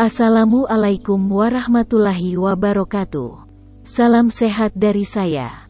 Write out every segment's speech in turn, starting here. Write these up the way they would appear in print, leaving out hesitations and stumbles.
Assalamualaikum warahmatullahi wabarakatuh. Salam sehat dari saya.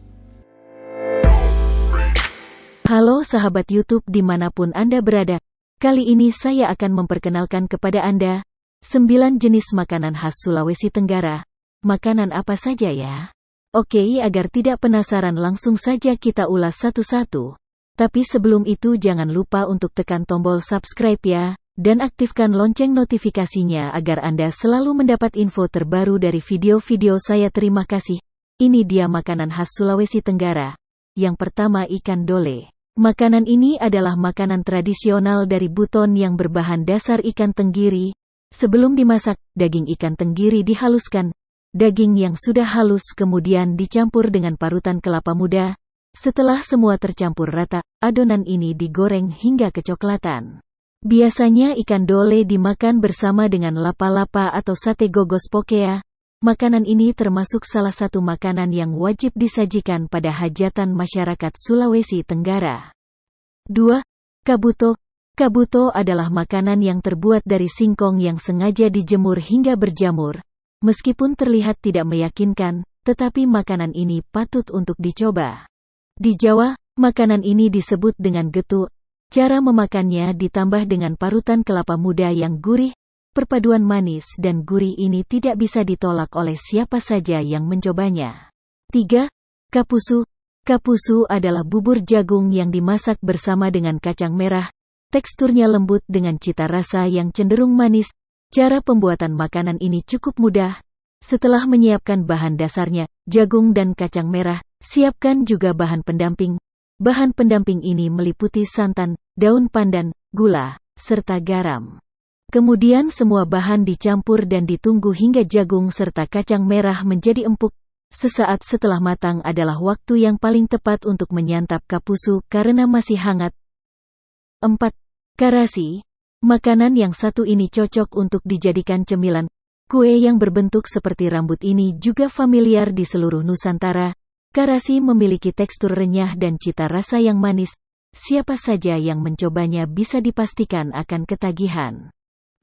Halo sahabat YouTube dimanapun Anda berada. Kali ini saya akan memperkenalkan kepada Anda 9 jenis makanan khas Sulawesi Tenggara. Makanan apa saja ya? Oke, agar tidak penasaran langsung saja kita ulas satu-satu. Tapi sebelum itu jangan lupa untuk tekan tombol subscribe ya. Dan aktifkan lonceng notifikasinya agar Anda selalu mendapat info terbaru dari video-video saya. Terima kasih. Ini dia makanan khas Sulawesi Tenggara. Yang pertama, ikan dole. Makanan ini adalah makanan tradisional dari Buton yang berbahan dasar ikan tenggiri. Sebelum dimasak, daging ikan tenggiri dihaluskan. Daging yang sudah halus kemudian dicampur dengan parutan kelapa muda. Setelah semua tercampur rata, adonan ini digoreng hingga kecoklatan. Biasanya ikan dole dimakan bersama dengan lapa-lapa atau sate gogos pokea. Makanan ini termasuk salah satu makanan yang wajib disajikan pada hajatan masyarakat Sulawesi Tenggara. 2. Kabuto. Kabuto adalah makanan yang terbuat dari singkong yang sengaja dijemur hingga berjamur. Meskipun terlihat tidak meyakinkan, tetapi makanan ini patut untuk dicoba. Di Jawa, makanan ini disebut dengan getuk. Cara memakannya ditambah dengan parutan kelapa muda yang gurih. Perpaduan manis dan gurih ini tidak bisa ditolak oleh siapa saja yang mencobanya. 3. Kapusu. Kapusu adalah bubur jagung yang dimasak bersama dengan kacang merah. Teksturnya lembut dengan cita rasa yang cenderung manis. Cara pembuatan makanan ini cukup mudah. Setelah menyiapkan bahan dasarnya, jagung dan kacang merah, siapkan juga bahan pendamping. Bahan pendamping ini meliputi santan, daun pandan, gula, serta garam. Kemudian semua bahan dicampur dan ditunggu hingga jagung serta kacang merah menjadi empuk. Sesaat setelah matang adalah waktu yang paling tepat untuk menyantap kapusu karena masih hangat. 4. Karasi. Makanan yang satu ini cocok untuk dijadikan cemilan. Kue yang berbentuk seperti rambut ini juga familiar di seluruh Nusantara. Karasi memiliki tekstur renyah dan cita rasa yang manis. Siapa saja yang mencobanya bisa dipastikan akan ketagihan.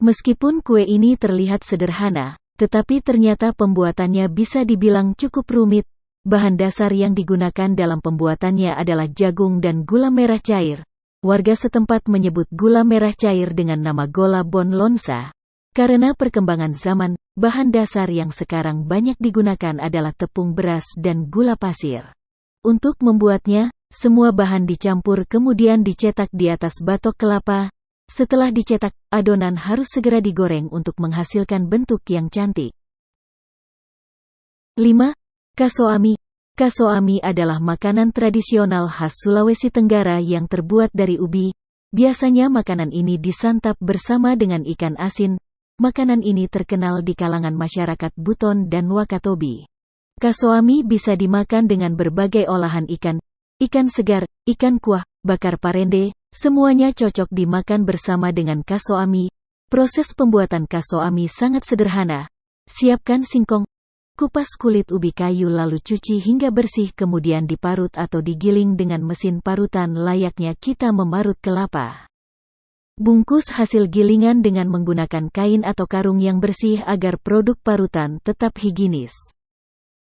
Meskipun kue ini terlihat sederhana, tetapi ternyata pembuatannya bisa dibilang cukup rumit. Bahan dasar yang digunakan dalam pembuatannya adalah jagung dan gula merah cair. Warga setempat menyebut gula merah cair dengan nama gola bon lonsa. Karena perkembangan zaman, bahan dasar yang sekarang banyak digunakan adalah tepung beras dan gula pasir. Untuk membuatnya, semua bahan dicampur kemudian dicetak di atas batok kelapa. Setelah dicetak, adonan harus segera digoreng untuk menghasilkan bentuk yang cantik. 5. Kasoami. Kasoami adalah makanan tradisional khas Sulawesi Tenggara yang terbuat dari ubi. Biasanya makanan ini disantap bersama dengan ikan asin. Makanan ini terkenal di kalangan masyarakat Buton dan Wakatobi. Kasoami bisa dimakan dengan berbagai olahan ikan. Ikan segar, ikan kuah, bakar parende, semuanya cocok dimakan bersama dengan kasoami. Proses pembuatan kasoami sangat sederhana. Siapkan singkong. Kupas kulit ubi kayu lalu cuci hingga bersih kemudian diparut atau digiling dengan mesin parutan layaknya kita memarut kelapa. Bungkus hasil gilingan dengan menggunakan kain atau karung yang bersih agar produk parutan tetap higienis.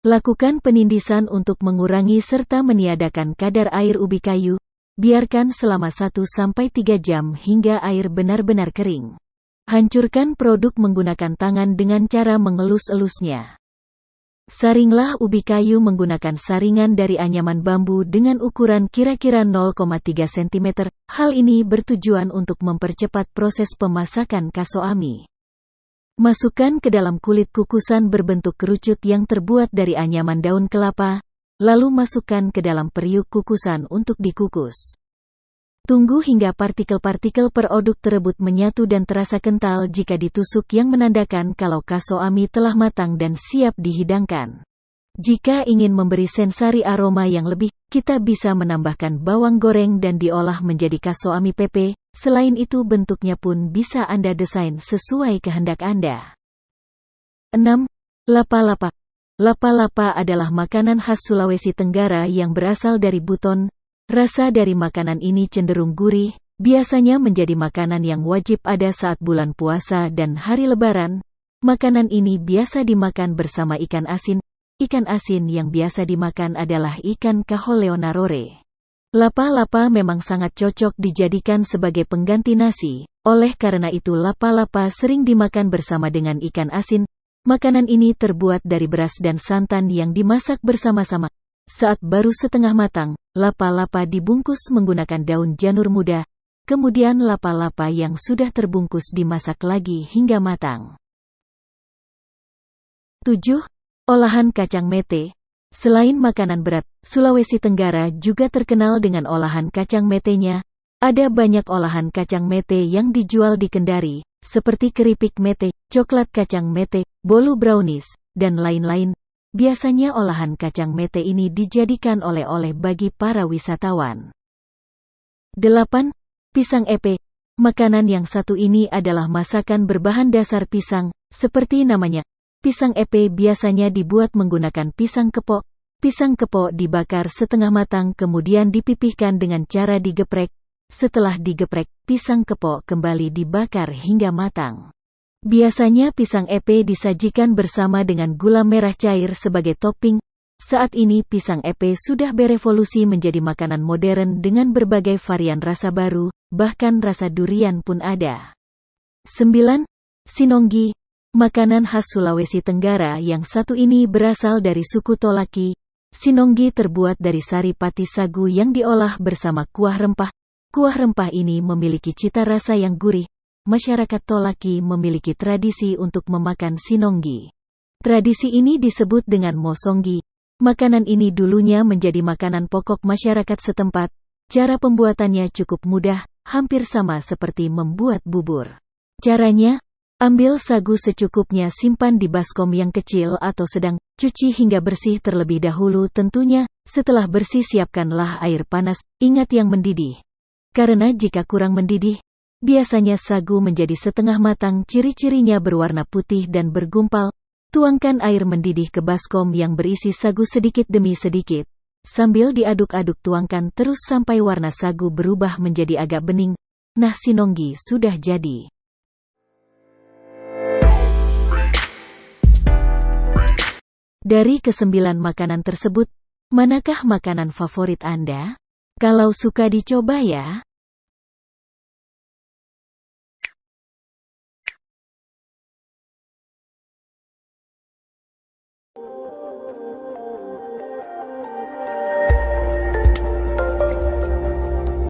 Lakukan penindisan untuk mengurangi serta meniadakan kadar air ubi kayu. Biarkan selama 1-3 jam hingga air benar-benar kering. Hancurkan produk menggunakan tangan dengan cara mengelus-elusnya. Saringlah ubi kayu menggunakan saringan dari anyaman bambu dengan ukuran kira-kira 0,3 cm. Hal ini bertujuan untuk mempercepat proses pemasakan kasoami. Masukkan ke dalam kulit kukusan berbentuk kerucut yang terbuat dari anyaman daun kelapa, lalu masukkan ke dalam periuk kukusan untuk dikukus. Tunggu hingga partikel-partikel produk tersebut menyatu dan terasa kental jika ditusuk yang menandakan kalau kasoami telah matang dan siap dihidangkan. Jika ingin memberi sensasi aroma yang lebih, kita bisa menambahkan bawang goreng dan diolah menjadi kasoami pepe. Selain itu bentuknya pun bisa Anda desain sesuai kehendak Anda. 6. Lapa-lapa. Lapa-lapa adalah makanan khas Sulawesi Tenggara yang berasal dari Buton. Rasa dari makanan ini cenderung gurih, biasanya menjadi makanan yang wajib ada saat bulan puasa dan hari Lebaran. Makanan ini biasa dimakan bersama ikan asin. Ikan asin yang biasa dimakan adalah ikan Caholeonarore. Lapa-lapa memang sangat cocok dijadikan sebagai pengganti nasi. Oleh karena itu lapa-lapa sering dimakan bersama dengan ikan asin. Makanan ini terbuat dari beras dan santan yang dimasak bersama-sama. Saat baru setengah matang, lapa-lapa dibungkus menggunakan daun janur muda. Kemudian lapa-lapa yang sudah terbungkus dimasak lagi hingga matang. 7. Olahan kacang mete. Selain makanan berat, Sulawesi Tenggara juga terkenal dengan olahan kacang metenya. Ada banyak olahan kacang mete yang dijual di Kendari, seperti keripik mete, coklat kacang mete, bolu brownies, dan lain-lain. Biasanya olahan kacang mete ini dijadikan oleh-oleh bagi para wisatawan. 8. Pisang epe. Makanan yang satu ini adalah masakan berbahan dasar pisang, seperti namanya. Pisang epe biasanya dibuat menggunakan pisang kepok. Pisang kepok dibakar setengah matang kemudian dipipihkan dengan cara digeprek. Setelah digeprek, pisang kepok kembali dibakar hingga matang. Biasanya pisang epe disajikan bersama dengan gula merah cair sebagai topping. Saat ini pisang epe sudah berevolusi menjadi makanan modern dengan berbagai varian rasa baru, bahkan rasa durian pun ada. 9. Sinonggi. Makanan khas Sulawesi Tenggara yang satu ini berasal dari suku Tolaki. Sinonggi terbuat dari sari pati sagu yang diolah bersama kuah rempah. Kuah rempah ini memiliki cita rasa yang gurih. Masyarakat Tolaki memiliki tradisi untuk memakan sinonggi. Tradisi ini disebut dengan mosonggi. Makanan ini dulunya menjadi makanan pokok masyarakat setempat. Cara pembuatannya cukup mudah, hampir sama seperti membuat bubur. Caranya, ambil sagu secukupnya, simpan di baskom yang kecil atau sedang, cuci hingga bersih terlebih dahulu tentunya. Setelah bersih siapkanlah air panas, ingat yang mendidih. Karena jika kurang mendidih, biasanya sagu menjadi setengah matang, ciri-cirinya berwarna putih dan bergumpal. Tuangkan air mendidih ke baskom yang berisi sagu sedikit demi sedikit. Sambil diaduk-aduk tuangkan terus sampai warna sagu berubah menjadi agak bening. Nah, sinonggi sudah jadi. Dari ke-9 makanan tersebut, manakah makanan favorit Anda? Kalau suka dicoba ya.